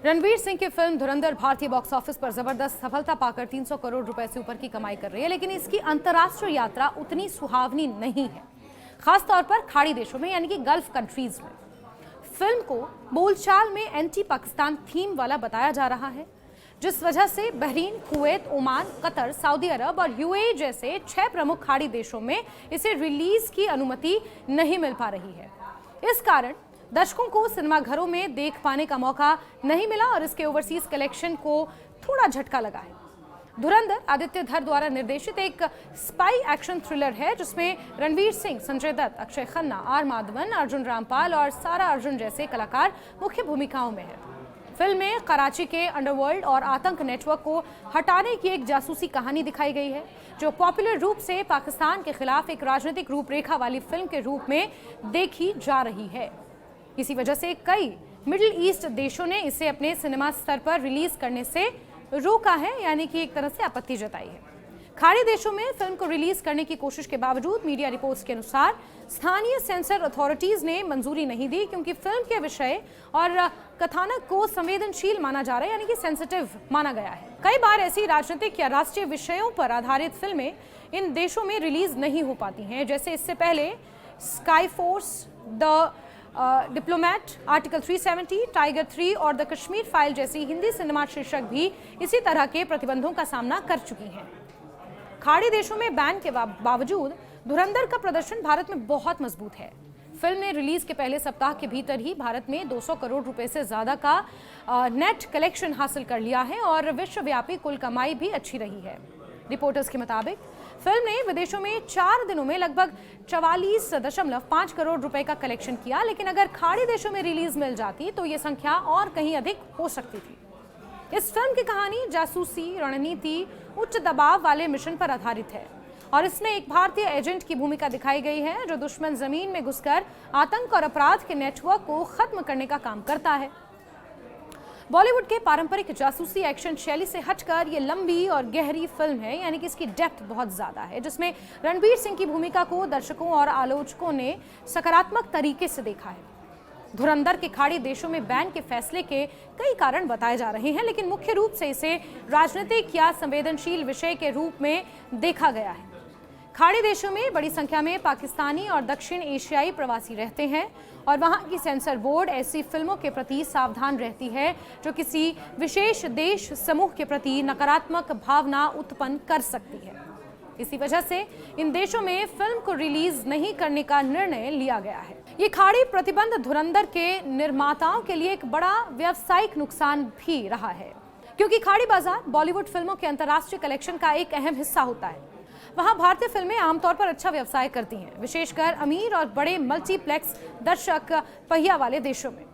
रणवीर सिंह की फिल्म धुरंधर भारतीय box office पर जबरदस्त सफलता पाकर 300 करोड़ रुपए से ऊपर की कमाई कर रही है, लेकिन इसकी अंतर्राष्ट्रीय यात्रा उतनी सुहावनी नहीं है, खासतौर पर खाड़ी देशों में यानी कि गल्फ कंट्रीज में। फिल्म को बोलचाल में एंटी पाकिस्तान थीम वाला बताया जा रहा है, जिस वजह से Bahrain, Kuwait, Oman, Qatar, Saudi अरब और यूएई जैसे 6 प्रमुख खाड़ी देशों में इसे रिलीज की अनुमति नहीं मिल पा रही है। इस कारण दर्शकों को सिनेमाघरों में देख पाने का मौका नहीं मिला और इसके ओवरसीज कलेक्शन को थोड़ा झटका लगा है। धुरंधर आदित्य धर द्वारा निर्देशित एक स्पाई एक्शन थ्रिलर है, जिसमें रणवीर सिंह, संजय दत्त, अक्षय खन्ना, आर माधवन, अर्जुन रामपाल और सारा अर्जुन जैसे कलाकार मुख्य भूमिकाओं में हैं। फिल्म में कराची के अंडरवर्ल्ड और आतंक नेटवर्क को हटाने की एक जासूसी कहानी दिखाई गई है, जो पॉपुलर रूप से पाकिस्तान के खिलाफ एक राजनीतिक रूपरेखा वाली फिल्म के रूप में देखी जा रही है। इसी वजह से कई मिडिल ईस्ट देशों ने इसे अपने सिनेमा स्तर पर रिलीज करने से रोका है, यानी कि एक तरह से आपत्ति जताई है। खाड़ी देशों में फिल्म को रिलीज करने की कोशिश के बावजूद मीडिया रिपोर्ट्स के अनुसार स्थानीय सेंसर अथॉरिटीज ने मंजूरी नहीं दी, क्योंकि फिल्म के विषय और कथानक को संवेदनशील माना जा रहा है, यानी कि सेंसिटिव माना गया है। कई बार ऐसी राजनीतिक या राष्ट्रीय विषयों पर आधारित फिल्में इन देशों में रिलीज नहीं हो पाती हैं, जैसे इससे पहले sky force, the diplomat, article 370, tiger 3 और द कश्मीर फाइल जैसी हिंदी सिनेमा शीर्षक भी इसी तरह के प्रतिबंधों का सामना कर चुकी हैं। खाड़ी देशों में बैन के बावजूद धुरंधर का प्रदर्शन भारत में बहुत मजबूत है। फिल्म ने रिलीज के पहले सप्ताह के भीतर ही भारत में 200 करोड़ रुपए से ज्यादा का नेट कलेक्शन हासिल कर लिया है और विश्वव्यापी कुल कमाई भी अच्छी रही है। रिपोर्टर्स के मुताबिक फिल्म ने विदेशों में 4 दिनों में लगभग 44.5 करोड़ रुपए का कलेक्शन किया, लेकिन अगर खाड़ी देशों में रिलीज मिल जाती तो ये संख्या और कहीं अधिक हो सकती थी। इस फिल्म की कहानी जासूसी रणनीति, उच्च दबाव वाले मिशन पर आधारित है और इसमें एक भारतीय एजेंट की भूमिका दिखाई गई है, जो दुश्मन जमीन में घुसकर आतंक और अपराध के नेटवर्क को खत्म करने का काम करता है। बॉलीवुड के पारंपरिक जासूसी एक्शन शैली से हटकर ये लंबी और गहरी फिल्म है, यानी कि इसकी डेप्थ बहुत ज्यादा है, जिसमें रणवीर सिंह की भूमिका को दर्शकों और आलोचकों ने सकारात्मक तरीके से देखा है। धुरंधर के खाड़ी देशों में बैन के फैसले के कई कारण बताए जा रहे हैं, लेकिन मुख्य रूप से इसे राजनीतिक या संवेदनशील विषय के रूप में देखा गया है। खाड़ी देशों में बड़ी संख्या में पाकिस्तानी और दक्षिण एशियाई प्रवासी रहते हैं और वहां की सेंसर बोर्ड ऐसी फिल्मों के प्रति सावधान रहती है जो किसी विशेष देश समूह के प्रति नकारात्मक भावना उत्पन्न कर सकती है। इसी वजह से इन देशों में फिल्म को रिलीज नहीं करने का निर्णय लिया गया है। ये खाड़ी प्रतिबंध धुरंधर के निर्माताओं के लिए एक बड़ा व्यावसायिक नुकसान भी रहा है, क्योंकि खाड़ी बाजार बॉलीवुड फिल्मों के अंतर्राष्ट्रीय कलेक्शन का एक अहम हिस्सा होता है। वहां भारतीय फिल्में आमतौर पर अच्छा व्यवसाय करती हैं, विशेषकर अमीर और बड़े मल्टीप्लेक्स दर्शक पहिया वाले देशों में।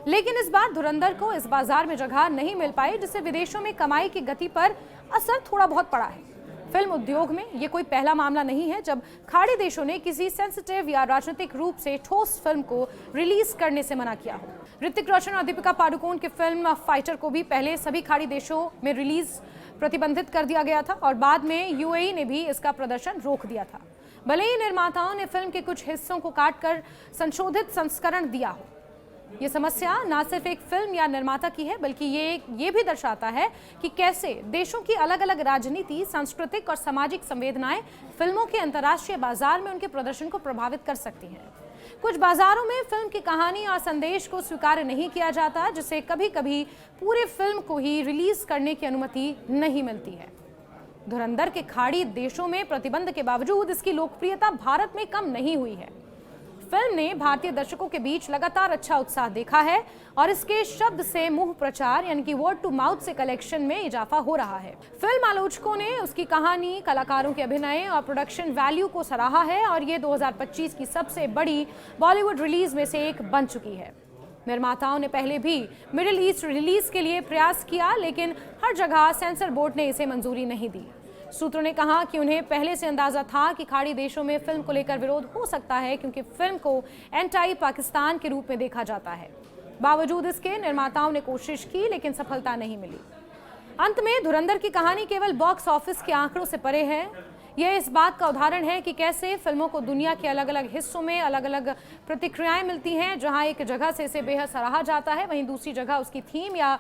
लेकिन इस बार धुरंधर को इस बाजार में जगह नहीं मिल पाई, जिससे विदेशों में कमाई की गति पर असर थोड़ा बहुत पड़ा है। फिल्म उद्योग में ये कोई पहला मामला नहीं है जब खाड़ी देशों ने किसी सेंसिटिव या राजनीतिक रूप से ठोस फिल्म को रिलीज करने से मना किया हो। ऋतिक रोशन और दीपिका पादुकोण की फिल्म फाइटर को भी पहले सभी खाड़ी देशों में रिलीज प्रतिबंधित कर दिया गया था और बाद में यूएई ने भी इसका प्रदर्शन रोक दिया था, भले ही निर्माताओं ने फिल्म के कुछ हिस्सों को काटकर संशोधित संस्करण दिया हो। ये समस्या न सिर्फ एक फिल्म या निर्माता की है, बल्कि ये भी दर्शाता है कि कैसे देशों की अलग अलग राजनीति, सांस्कृतिक और सामाजिक संवेदनाएं फिल्मों के अंतर्राष्ट्रीय बाजार में उनके प्रदर्शन को प्रभावित कर सकती हैं। कुछ बाजारों में फिल्म की कहानी और संदेश को स्वीकार नहीं किया जाता, जिससे कभी कभी पूरे फिल्म को ही रिलीज करने की अनुमति नहीं मिलती है। धुरंधर के खाड़ी देशों में प्रतिबंध के बावजूद इसकी लोकप्रियता भारत में कम नहीं हुई है। फिल्म ने भारतीय दर्शकों के बीच लगातार अच्छा उत्साह देखा है और इसके शब्द से मुंह प्रचार यानी कि वर्ड टू माउथ से कलेक्शन में इजाफा हो रहा है। फिल्म आलोचकों ने उसकी कहानी, कलाकारों के अभिनय और प्रोडक्शन वैल्यू को सराहा है और ये 2025 की सबसे बड़ी बॉलीवुड रिलीज में से एक बन चुकी है। निर्माताओं ने पहले भी मिडिल ईस्ट रिलीज के लिए प्रयास किया, लेकिन हर जगह सेंसर बोर्ड ने इसे मंजूरी नहीं दी। सूत्रों ने कहा कि उन्हें पहले से अंदाजा था कि खाड़ी देशों में फिल्म को लेकर विरोध हो सकता है, क्योंकि फिल्म को एंटी पाकिस्तान के रूप में देखा जाता है। बावजूद इसके निर्माताओं ने कोशिश की, लेकिन सफलता नहीं मिली। अंत में धुरंधर की कहानी केवल बॉक्स ऑफिस के आंकड़ों से परे है। यह इस बात का उदाहरण है कि कैसे फिल्मों को दुनिया के अलग अलग हिस्सों में अलग अलग प्रतिक्रियाएं मिलती हैं। जहां एक जगह से इसे बेहद सराहा जाता है, वहीं दूसरी जगह उसकी थीम या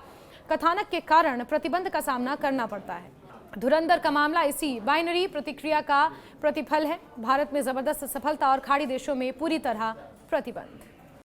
कथानक के कारण प्रतिबंध का सामना करना पड़ता है। धुरंधर का मामला इसी बाइनरी प्रतिक्रिया का प्रतिफल है। भारत में जबरदस्त सफलता और खाड़ी देशों में पूरी तरह प्रतिबंध।